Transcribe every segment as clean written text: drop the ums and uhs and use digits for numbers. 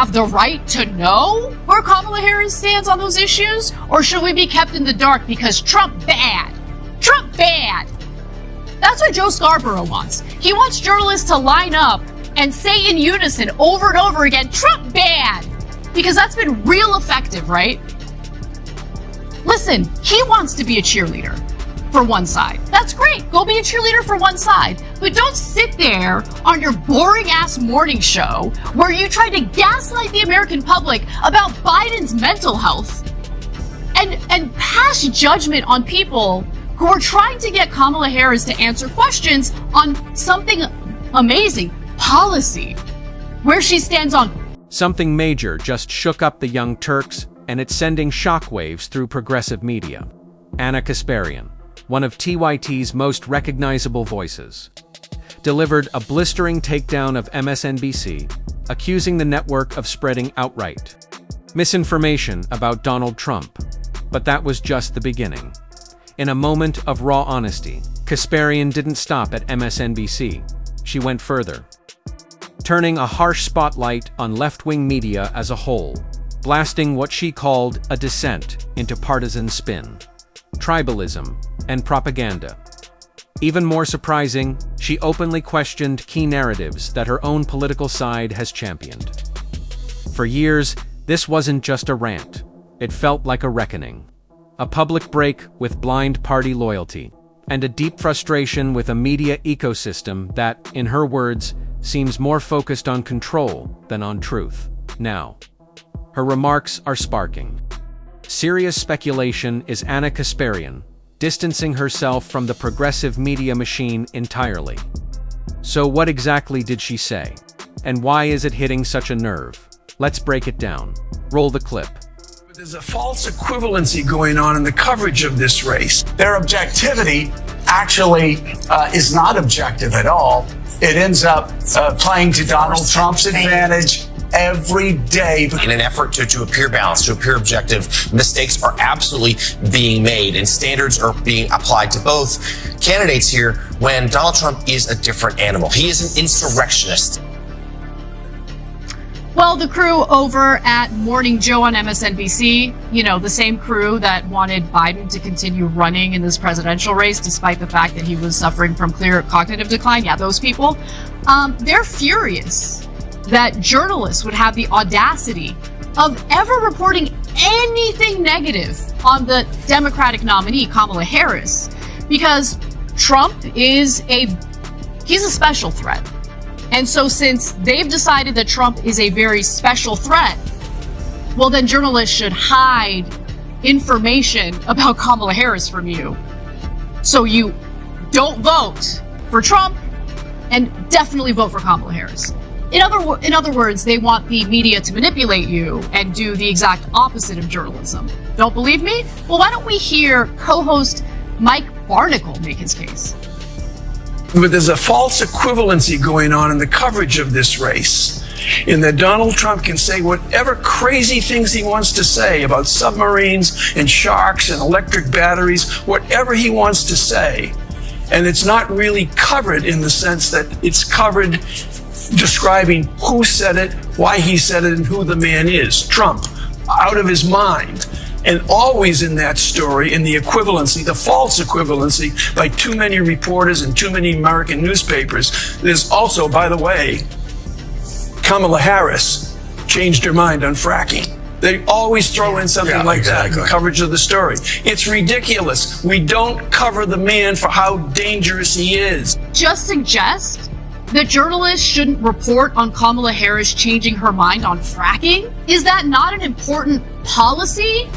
have the right to know where Kamala Harris stands on those issues? Or should we be kept in the dark because Trump bad? Trump bad! That's what Joe Scarborough wants. He wants journalists to line up and say in unison over and over again, Trump bad! Because that's been real effective, right? Listen, he wants to be a cheerleader for one side. That's great. Go be a cheerleader for one side. But don't sit there on your boring ass morning show where you try to gaslight the American public about Biden's mental health and pass judgment on people who are trying to get Kamala Harris to answer questions on something amazing, policy, where she stands on. Something major just shook up the Young Turks, and it's sending shockwaves through progressive media. Anna Kasparian, one of TYT's most recognizable voices, delivered a blistering takedown of MSNBC, accusing the network of spreading outright misinformation about Donald Trump. But that was just the beginning. In a moment of raw honesty, Kasparian didn't stop at MSNBC. She went further, turning a harsh spotlight on left-wing media as a whole, blasting what she called a descent into partisan spin, tribalism, and propaganda. Even more surprising, she openly questioned key narratives that her own political side has championed. For years, this wasn't just a rant. It felt like a reckoning. A public break with blind party loyalty, and a deep frustration with a media ecosystem that, in her words, seems more focused on control than on truth. Now, her remarks are sparking serious speculation. Is Anna Kasparian distancing herself from the progressive media machine entirely? So what exactly did she say? And why is it hitting such a nerve? Let's break it down. Roll the clip. There's a false equivalency going on in the coverage of this race. Their objectivity actually is not objective at all. It ends up playing to Donald Trump's advantage every day. In an effort to appear balanced, to appear objective, mistakes are absolutely being made and standards are being applied to both candidates here when Donald Trump is a different animal. He is an insurrectionist. Well, the crew over at Morning Joe on MSNBC, the same crew that wanted Biden to continue running in this presidential race despite the fact that he was suffering from clear cognitive decline. Yeah, those people. They're furious that journalists would have the audacity of ever reporting anything negative on the Democratic nominee, Kamala Harris, because Trump he's a special threat. And so since they've decided that Trump is a very special threat, well, then journalists should hide information about Kamala Harris from you. So you don't vote for Trump and definitely vote for Kamala Harris. In other words, they want the media to manipulate you and do the exact opposite of journalism. Don't believe me? Well, why don't we hear co-host Mike Barnicle make his case? But there's a false equivalency going on in the coverage of this race, in that Donald Trump can say whatever crazy things he wants to say about submarines and sharks and electric batteries, whatever he wants to say. And it's not really covered in the sense that it's covered describing who said it, why he said it, and who the man is. Trump, out of his mind. And always in that story, in the equivalency, the false equivalency, by too many reporters and too many American newspapers, there's also, by the way, Kamala Harris changed her mind on fracking. They always throw in something like that in coverage of the story. It's ridiculous. We don't cover the man for how dangerous he is. Just suggest that journalists shouldn't report on Kamala Harris changing her mind on fracking? Is that not an important policy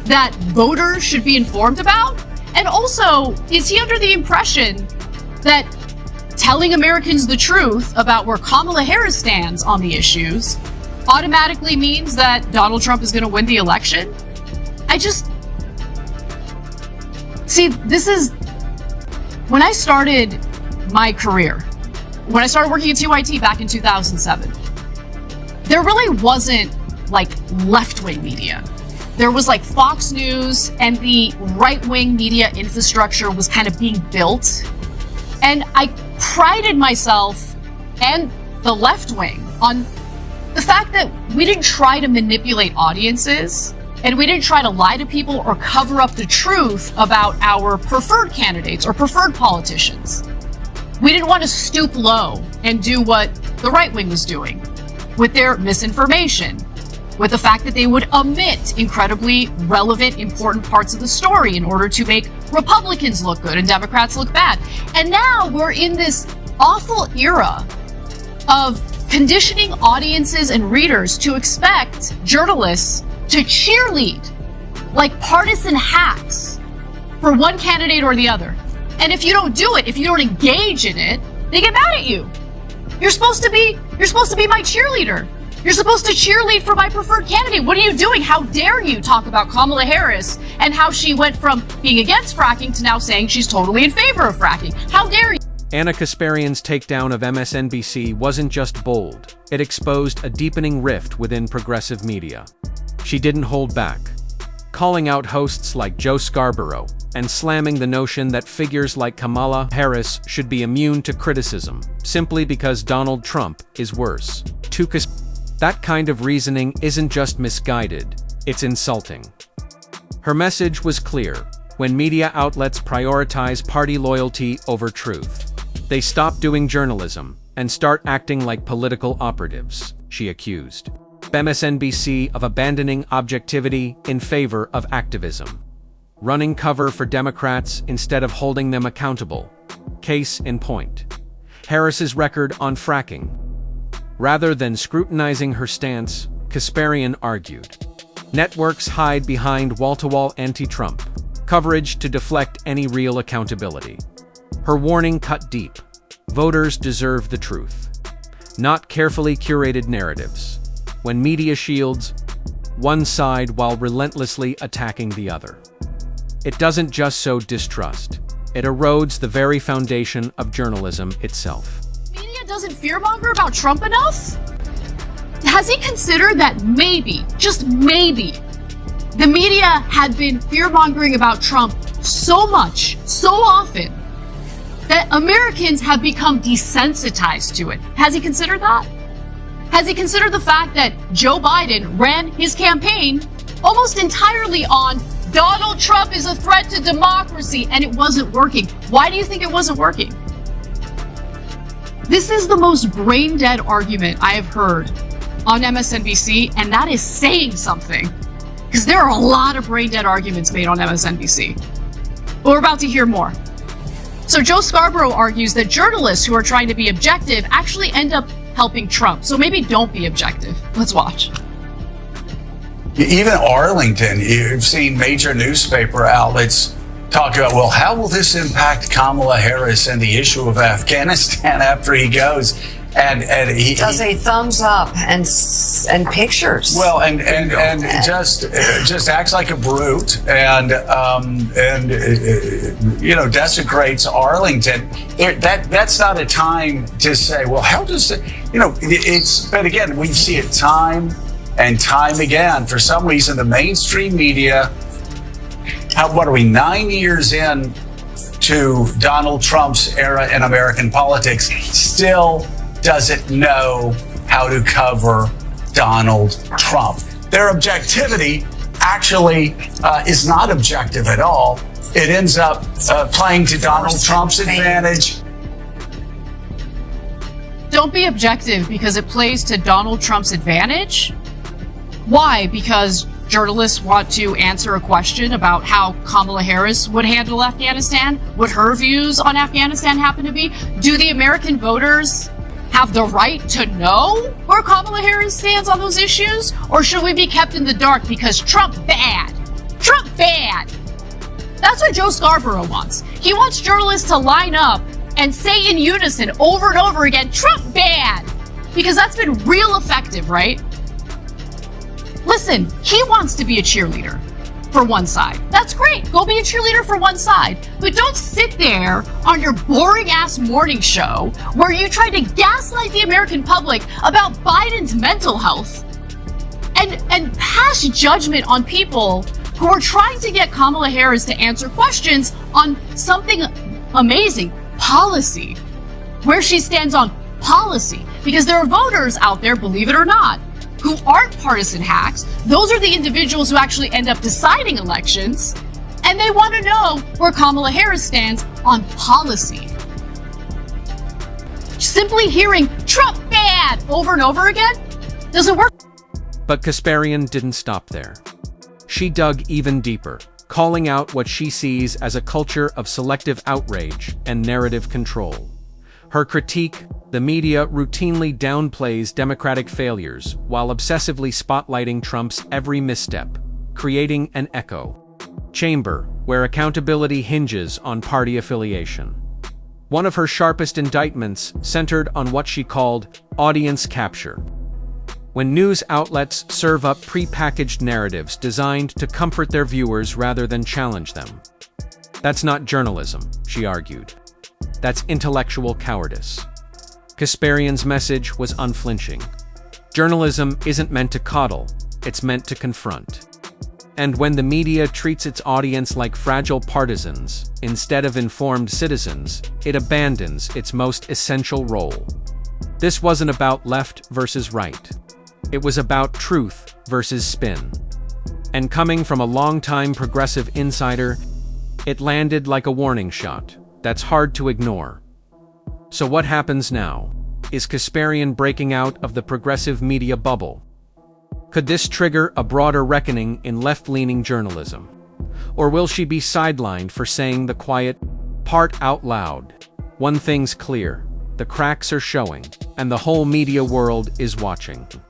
that voters should be informed about? And also, is he under the impression that telling Americans the truth about where Kamala Harris stands on the issues automatically means that Donald Trump is going to win the election? This is when I started my career, when I started working at TYT back in 2007, there really wasn't like left-wing media. There was like Fox News, and the right-wing media infrastructure was kind of being built. And I prided myself and the left wing on The fact that we didn't try to manipulate audiences, and we didn't try to lie to people or cover up the truth about our preferred candidates or preferred politicians. We didn't want to stoop low and do what the right wing was doing with their misinformation, with the fact that they would omit incredibly relevant, important parts of the story in order to make Republicans look good and Democrats look bad. And now we're in this awful era of conditioning audiences and readers to expect journalists to cheerlead like partisan hacks for one candidate or the other. And if you don't do it, if you don't engage in it, they get mad at you. You're supposed to be my cheerleader. You're supposed to cheerlead for my preferred candidate. What are you doing? How dare you talk about Kamala Harris and how she went from being against fracking to now saying she's totally in favor of fracking? How dare you? Ana Kasparian's takedown of MSNBC wasn't just bold, it exposed a deepening rift within progressive media. She didn't hold back, calling out hosts like Joe Scarborough and slamming the notion that figures like Kamala Harris should be immune to criticism simply because Donald Trump is worse. That kind of reasoning isn't just misguided, it's insulting. Her message was clear: when media outlets prioritize party loyalty over truth, they stop doing journalism and start acting like political operatives, she accused MSNBC of abandoning objectivity in favor of activism, running cover for Democrats instead of holding them accountable. Case in point: Harris's record on fracking. Rather than scrutinizing her stance, Kasparian argued, networks hide behind wall-to-wall anti-Trump coverage to deflect any real accountability. Her warning cut deep. Voters deserve the truth, not carefully curated narratives. When media shields one side while relentlessly attacking the other, it doesn't just sow distrust, it erodes the very foundation of journalism itself. Media doesn't fearmonger about Trump enough? Has he considered that maybe, just maybe, the media had been fearmongering about Trump so much, so often, that Americans have become desensitized to it? Has he considered that? Has he considered the fact that Joe Biden ran his campaign almost entirely on Donald Trump is a threat to democracy, and it wasn't working? Why do you think it wasn't working? This is the most brain-dead argument I have heard on MSNBC, and that is saying something, because there are a lot of brain-dead arguments made on MSNBC. But we're about to hear more. So Joe Scarborough argues that journalists who are trying to be objective actually end up helping Trump. So maybe don't be objective. Let's watch. Even Arlington, you've seen major newspaper outlets talk about, well, how will this impact Kamala Harris and the issue of Afghanistan after he goes? And he does a thumbs up and pictures. Well, and just acts like a brute and desecrates Arlington. That's not a time to say, well, how does it? It's. But again, we see it time and time again. For some reason, the mainstream media. What are we, 9 years in to Donald Trump's era in American politics, still doesn't know how to cover Donald Trump. Their objectivity actually is not objective at all. It ends up playing to Donald Trump's advantage. Don't be objective because it plays to Donald Trump's advantage? Why? Because journalists want to answer a question about how Kamala Harris would handle Afghanistan, what her views on Afghanistan happen to be. Do the American voters have the right to know where Kamala Harris stands on those issues? Or should we be kept in the dark because Trump bad? Trump bad! That's what Joe Scarborough wants. He wants journalists to line up and say in unison over and over again, Trump bad! Because that's been real effective, right? Listen, he wants to be a cheerleader for one side. That's great. Go be a cheerleader for one side. But don't sit there on your boring ass morning show where you try to gaslight the American public about Biden's mental health and pass judgment on people who are trying to get Kamala Harris to answer questions on something amazing, policy, where she stands on policy. Because there are voters out there, believe it or not, who aren't partisan hacks. Those are the individuals who actually end up deciding elections, and they want to know where Kamala Harris stands on policy. Simply hearing Trump bad over and over again doesn't work. But Kasparian didn't stop there. She dug even deeper, calling out what she sees as a culture of selective outrage and narrative control. Her critique: the media routinely downplays Democratic failures while obsessively spotlighting Trump's every misstep, creating an echo chamber where accountability hinges on party affiliation. One of her sharpest indictments centered on what she called audience capture. When news outlets serve up prepackaged narratives designed to comfort their viewers rather than challenge them. That's not journalism, she argued. That's intellectual cowardice. Kasparian's message was unflinching. Journalism isn't meant to coddle, it's meant to confront. And when the media treats its audience like fragile partisans instead of informed citizens, it abandons its most essential role. This wasn't about left versus right. It was about truth versus spin. And coming from a longtime progressive insider, it landed like a warning shot that's hard to ignore. So what happens now? Is Kasparian breaking out of the progressive media bubble? Could this trigger a broader reckoning in left-leaning journalism? Or will she be sidelined for saying the quiet part out loud? One thing's clear: the cracks are showing, and the whole media world is watching.